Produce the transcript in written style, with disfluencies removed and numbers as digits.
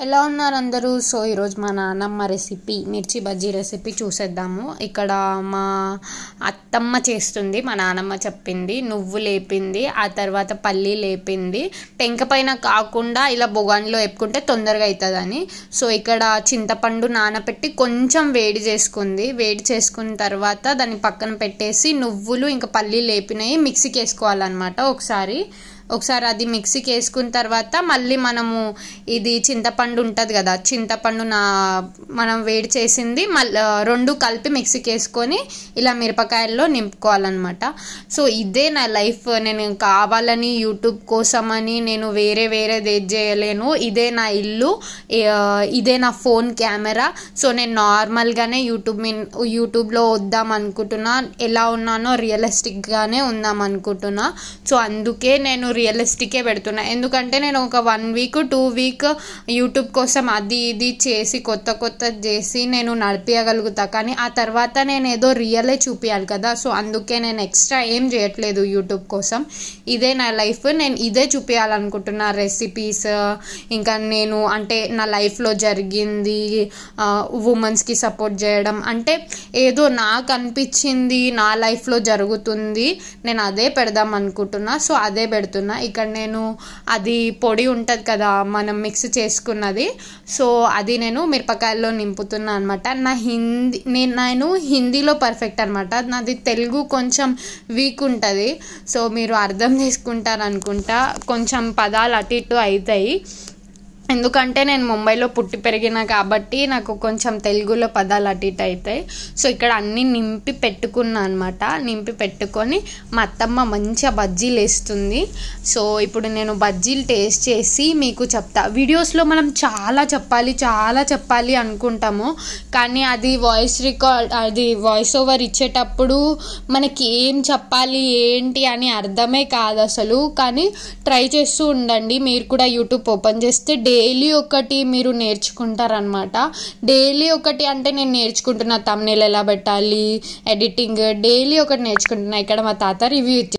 ఎలా ఉన్నారు అందరూ? సో ఈరోజు మా నాన్నమ్మ రెసిపీ మిర్చి బజ్జీ రెసిపీ చూసేద్దాము. ఇక్కడ మా అత్తమ్మ చేస్తుంది, మా నాన్నమ్మ చెప్పింది. నువ్వు లేపింది, ఆ తర్వాత పల్లి లేపింది. టెంక పైన కాకుండా ఇలా బొగాన్లో వేపుకుంటే తొందరగా అవుతుందని. సో ఇక్కడ చింతపండు నానబెట్టి కొంచెం వేడి చేసుకుంది. వేడి చేసుకున్న తర్వాత దాన్ని పక్కన పెట్టేసి నువ్వులు ఇంకా పల్లి లేపినవి మిక్సీకి వేసుకోవాలన్నమాట. ఒకసారి అది మిక్సీకి వేసుకున్న తర్వాత మళ్ళీ మనము ఇది చింతపండు ఉంటుంది కదా, చింతపండు మనం వేడి చేసింది మళ్ళీ రెండు కలిపి మిక్సీకి వేసుకొని ఇలా మిరపకాయల్లో నింపుకోవాలన్నమాట. సో ఇదే నా లైఫ్. నేను కావాలని యూట్యూబ్ కోసమని నేను వేరేది ఏది చేయలేను. ఇదే నా ఇల్లు, ఇదే నా ఫోన్ కెమెరా. సో నేను నార్మల్గానే యూట్యూబ్లో వద్దాం అనుకుంటున్నా. ఎలా ఉన్నానో రియలిస్టిక్గానే ఉందాం అనుకుంటున్నా. సో అందుకే నేను రియలిస్టికే పెడుతున్నా. ఎందుకంటే నేను ఒక 1 వీక్ 2 వీక్ యూట్యూబ్ కోసం అది ఇది చేసి కొత్త చేసి నేను నడిపించగలుగుతా, కానీ ఆ తర్వాత నేను ఏదో రియలే చూపించాలి కదా. సో అందుకే నేను ఎక్స్ట్రా ఏం చేయట్లేదు యూట్యూబ్ కోసం. ఇదే నా లైఫ్, నేను ఇదే చూపించాలనుకుంటున్నా. రెసిపీస్, ఇంకా నేను అంటే నా లైఫ్లో జరిగింది, ఉమెన్స్కి సపోర్ట్ చేయడం, అంటే ఏదో నాకు అనిపించింది నా లైఫ్లో జరుగుతుంది, నేను అదే పెడదాం అనుకుంటున్నా. సో అదే పెడుతున్నా. ఇక్కడ నేను అది పొడి ఉంటుంది కదా మనం మిక్స్ చేసుకున్నది, సో అది నేను మిరపకాయల్లో నింపుతున్నా అనమాట. నేను హిందీలో పర్ఫెక్ట్ అనమాట. నాది తెలుగు కొంచెం వీక్ ఉంటుంది. సో మీరు అర్థం చేసుకుంటారు అనుకుంటా. కొంచెం పదాలు అటు ఇటు అవుతాయి, ఎందుకంటే నేను ముంబైలో పుట్టి పెరిగిన కాబట్టి నాకు కొంచెం తెలుగులో పదాలు అటు ఇటు అవుతాయి. సో ఇక్కడ అన్నీ నింపి పెట్టుకున్నా అనమాట. నింపి పెట్టుకొని మా అత్తమ్మ మంచిగా బజ్జీలు వేస్తుంది. సో ఇప్పుడు నేను బజ్జీలు టేస్ట్ చేసి మీకు చెప్తా. వీడియోస్లో మనం చాలా చెప్పాలి అనుకుంటాము, కానీ అది వాయిస్ ఓవర్ ఇచ్చేటప్పుడు మనకి ఏం చెప్పాలి ఏంటి అని అర్థమే కాదు అసలు. కానీ ట్రై చేస్తూ ఉండండి. మీరు కూడా యూట్యూబ్ ఓపెన్ చేస్తే డైలీ ఒకటి మీరు నేర్చుకుంటారనమాట. డైలీ ఒకటి అంటే నేను నేర్చుకుంటున్నా, థంబ్నెయిల్ ఎలా పెట్టాలి, ఎడిటింగ్, డైలీ ఒకటి నేర్చుకుంటున్నా. ఇక్కడ మా తాత రివ్యూ